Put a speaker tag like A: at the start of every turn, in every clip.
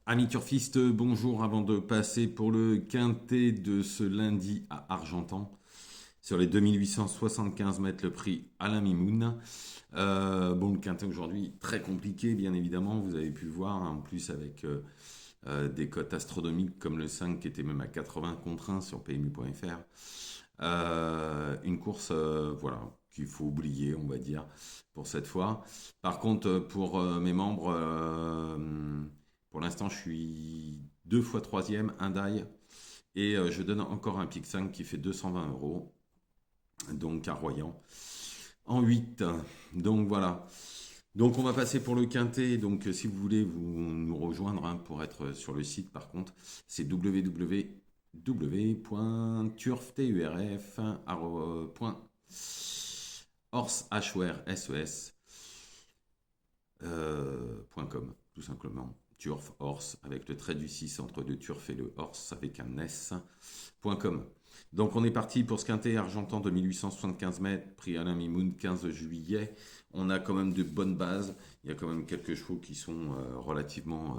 A: Amis turfistes, bonjour. Avant de passer pour le quintet de ce lundi à Argentan, sur les 2875 mètres, le prix Alain Mimoun. Bon, le quintet aujourd'hui, très compliqué, bien évidemment, vous avez pu voir, hein, en plus avec des cotes astronomiques comme le 5 qui était même à 80 contre 1 sur PMU.fr. Une course, voilà, qu'il faut oublier, on va dire, pour cette fois. Par contre, pour mes membres, pour l'instant, je suis deux fois troisième, un die, et je donne encore un pic 5 qui fait 220 euros, donc à Royan, en 8. Donc voilà. Donc on va passer pour le quintet. Donc si vous voulez nous rejoindre, hein, pour être sur le site, par contre, c'est www.turf.com, tout simplement. Turf, Horse, avec le trait du 6 entre le turf et le horse, avec un S.com. Donc on est parti pour ce quintet Argentan de 1875 mètres, prix Alain Mimoun, 15 juillet. On a quand même de bonnes bases. Il y a quand même quelques chevaux qui sont relativement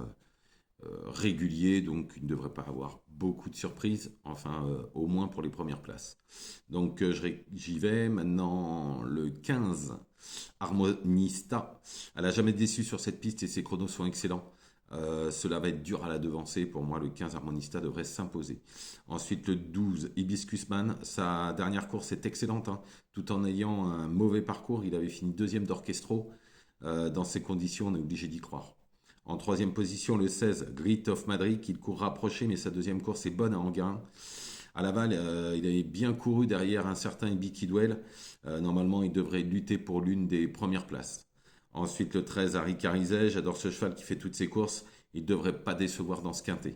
A: réguliers, donc il ne devrait pas avoir beaucoup de surprises, enfin au moins pour les premières places. Donc j'y vais maintenant. Le 15, Harmonista. Elle n'a jamais déçu sur cette piste et ses chronos sont excellents. Cela va être dur à la devancer. Pour moi, le 15 Harmonista devrait s'imposer. Ensuite, le 12 Hibiscusman. Sa dernière course est excellente, hein. Tout en ayant un mauvais parcours, il avait fini deuxième d'Orchestro. Dans ces conditions, on est obligé d'y croire. En troisième position, le 16 Grit of Madrid, qui court rapproché, mais sa deuxième course est bonne à Anguin. À Laval, il avait bien couru derrière un certain Ibi Kidwell. Normalement, il devrait lutter pour l'une des premières places. Ensuite, le 13, Harry Carizet. J'adore ce cheval qui fait toutes ses courses. Il ne devrait pas décevoir dans ce quintet.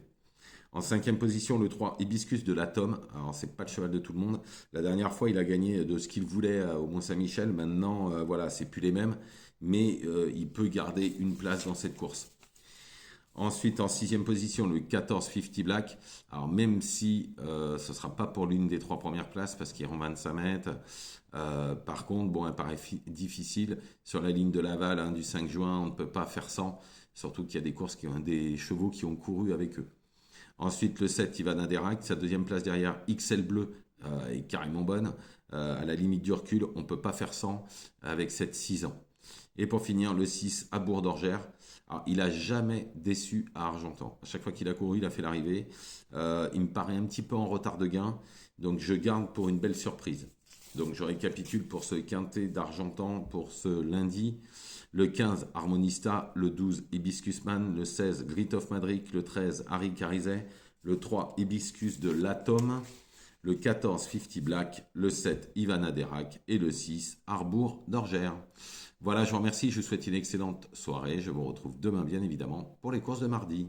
A: En cinquième position, le 3, Hibiscus de l'Atome. Alors, c'est pas le cheval de tout le monde. La dernière fois, il a gagné de ce qu'il voulait au Mont-Saint-Michel. Maintenant, voilà, c'est plus les mêmes. Mais il peut garder une place dans cette course. Ensuite, en sixième position, le 14 50 Black. Alors, même si ce ne sera pas pour l'une des trois premières places parce qu'il rend 25 mètres, par contre, bon, elle paraît difficile. Sur la ligne de Laval, hein, du 5 juin, on ne peut pas faire sans. Surtout qu'il y a des courses qui ont des chevaux qui ont couru avec eux. Ensuite, le 7, Ivana Derac, sa deuxième place derrière, XL Bleu, est carrément bonne. À la limite du recul, on ne peut pas faire sans avec cette 6 ans. Et pour finir, le 6 à Bourg d'Orgère. Alors, il n'a jamais déçu à Argentan. À chaque fois qu'il a couru, il a fait l'arrivée. Il me paraît un petit peu en retard de gain. Donc je garde pour une belle surprise. Donc je récapitule pour ce quintet d'Argentan pour ce lundi. Le 15, Harmonista. Le 12, Hibiscusman. Le 16, Grit of Madrid. Le 13, Harry Carizet. Le 3, Hibiscus de l'Atome. Le 14, 50 Black. Le 7, Ivana Derac. Et le 6, Arbour d'Orgère. Voilà, je vous remercie. Je vous souhaite une excellente soirée. Je vous retrouve demain, bien évidemment, pour les courses de mardi.